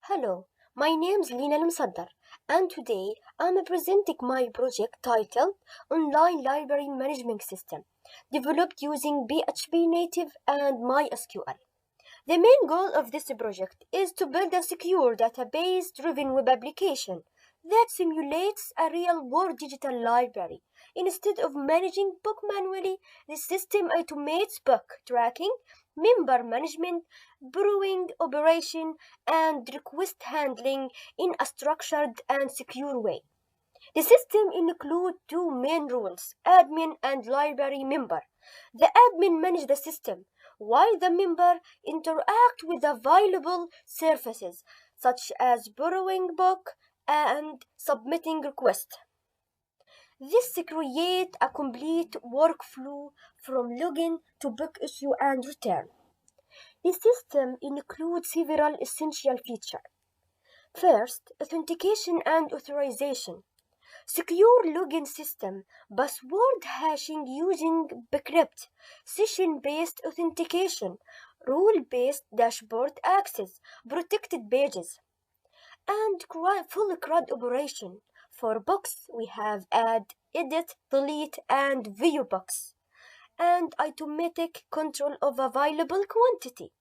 Hello, my name's Lina Al and today I'm presenting my project titled Online Library Management System, developed using PHP Native and MySQL. The main goal of this project is to build a secure database-driven web application that simulates a real-world digital library. Instead of managing book manually, the system automates book tracking, member management, borrowing operation, and request handling in a structured and secure way. The system includes two main roles, admin and library member. The admin manages the system, while the member interact with available services such as borrowing book and submitting request. This creates a complete workflow from login to book issue and return. The system includes several essential features. First, authentication and authorization. Secure login system, password hashing using bcrypt, session-based authentication, rule-based dashboard access, protected pages, and full CRUD operation. For books, we have add, edit, delete, and view books, and automatic control of available quantity.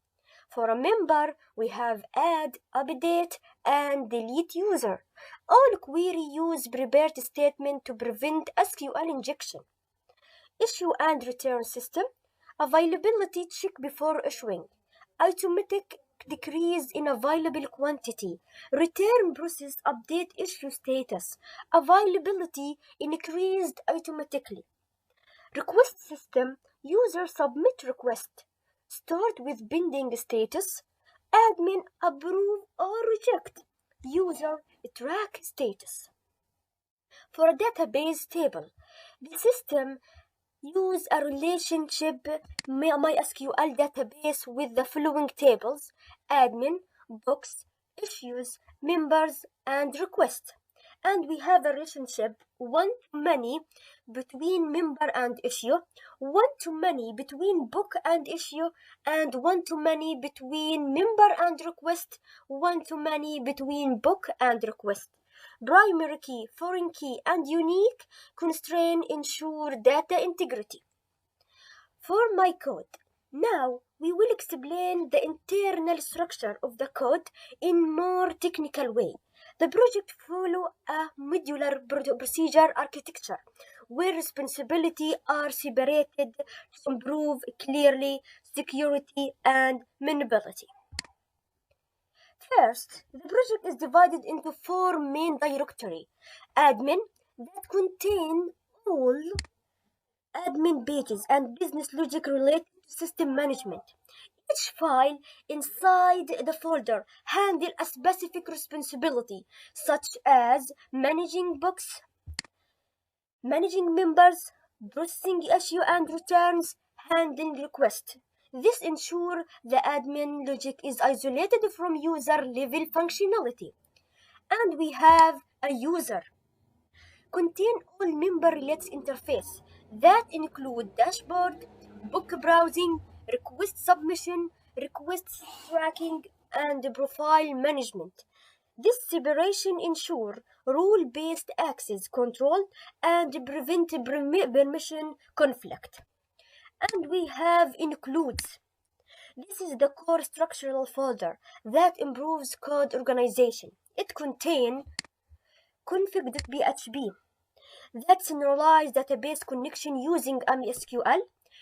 For a member, we have add, update, and delete user. All query use prepared statement to prevent SQL injection. Issue and return system. Availability check before issuing. Automatic decrease in available quantity. Return process update issue status. Availability increased automatically. Request system. User submit request. Start with pending status. Admin approve or reject. User track status. For a database table, the system use a relationship MySQL database with the following tables: admin, books, issues, members, and requests. And we have a relationship one-to-many between member and issue, one-to-many between book and issue, and one-to-many between member and request, one-to-many between book and request. Primary key, foreign key, and unique constraint ensure data integrity. For my code, now we will explain the internal structure of the code in more technical way. The project follow a modular procedure architecture where responsibilities are separated to improve clearly security and maintainability. First, the project is divided into four main directories. Admin, that contain all admin pages and business logic related to system management. Each file inside the folder handle a specific responsibility, such as managing books, managing members, processing issue and returns, handling requests. This ensures the admin logic is isolated from user level functionality. And we have a user. Contain all member related interface that include dashboard, book browsing, request submission, request tracking, and profile management. This separation ensures rule-based access control and prevent permission conflict. And we have includes. This is the core structural folder that improves code organization. It contains config.php that serialized database connection using MySQL.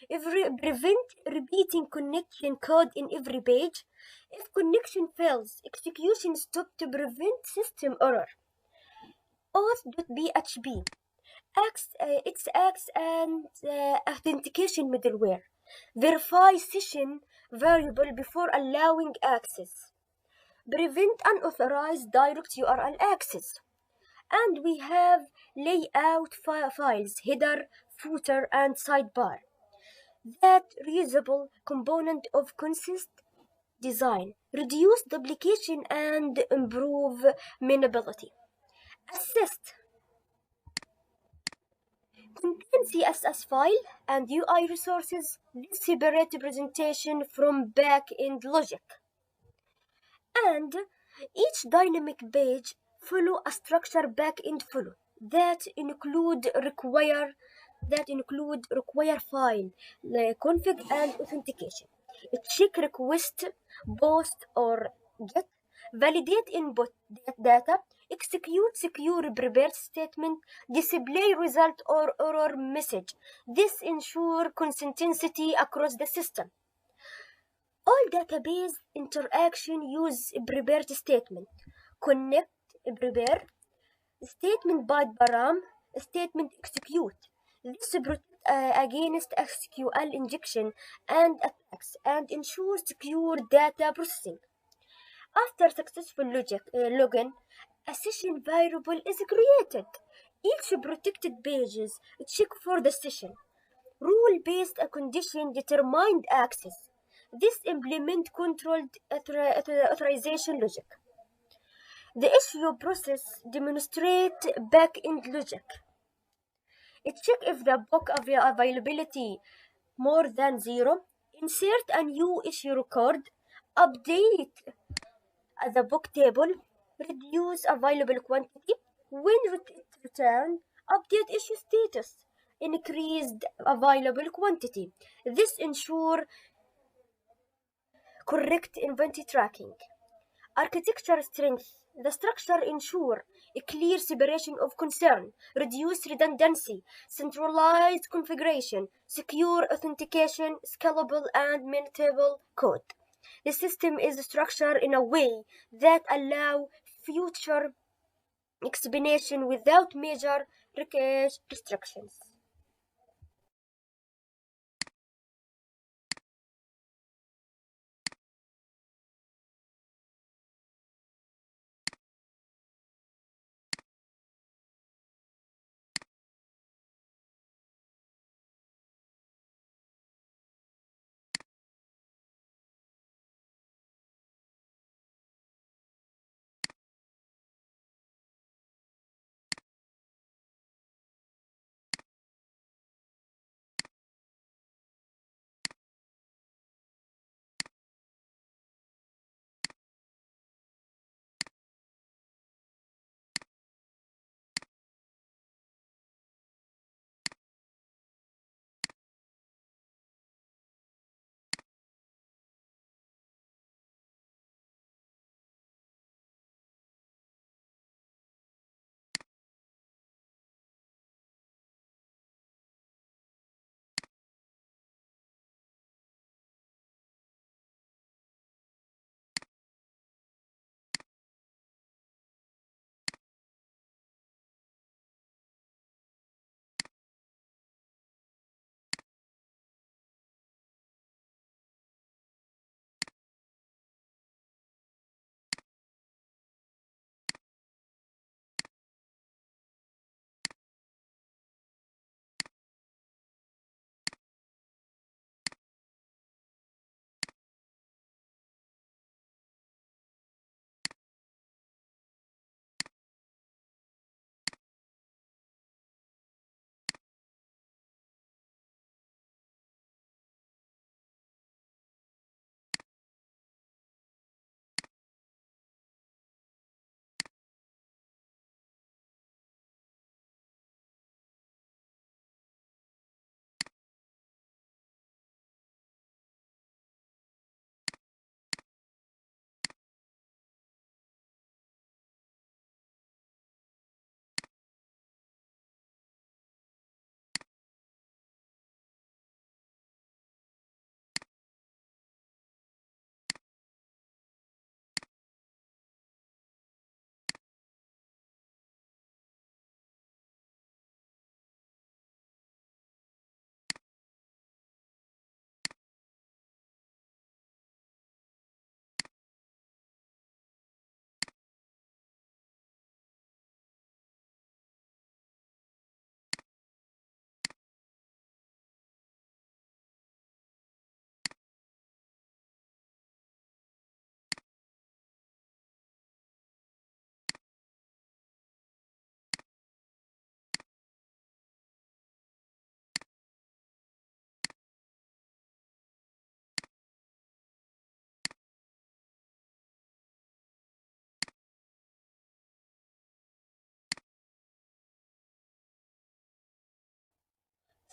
Prevent repeating connection code in every page. If connection fails, execution stop to prevent system error. Auth.php acts and authentication middleware. Verify session variable before allowing access. Prevent unauthorized direct URL access. And we have layout files, header, footer, and sidebar. That reusable component of consist design, reduce duplication and improve maintainability. Assist contain CSS file and UI resources. This separate presentation from back-end logic. And Each dynamic page follow a structure backend flow that include require file, config and authentication. Check request, post or get, validate input data, execute secure prepared statement, display result or error message. This ensure consistency across the system. All database interaction use prepared statement. Connect, prepare, statement by param, statement execute. This protects against SQL injection and attacks and ensures secure data processing. After successful login, a session variable is created. Each protected pages check for the session. Rule-based condition determined access. This implement controlled authorization logic. The issue process demonstrate back-end logic. It check if the book availability more than 0, insert a new issue record, update the book table, reduce available quantity, when returned, update issue status, increased available quantity. This ensure correct inventory tracking. Architecture strength. The structure ensure a clear separation of concern, reduce redundancy, centralized configuration, secure authentication, scalable and maintainable code. The system is structured in a way that allow future expansion without major restrictions.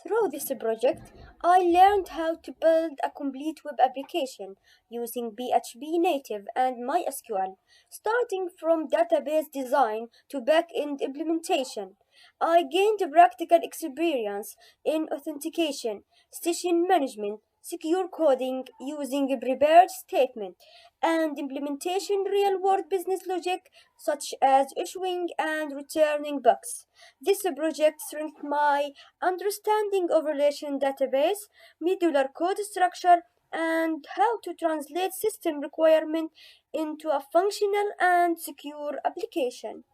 Through this project, I learned how to build a complete web application using PHP native and MySQL, starting from database design to back-end implementation. I gained practical experience in authentication, session management, secure coding using prepared statement, and implementation real-world business logic such as issuing and returning bugs. This project strengthened my understanding of relation database, modular code structure, and how to translate system requirement into a functional and secure application.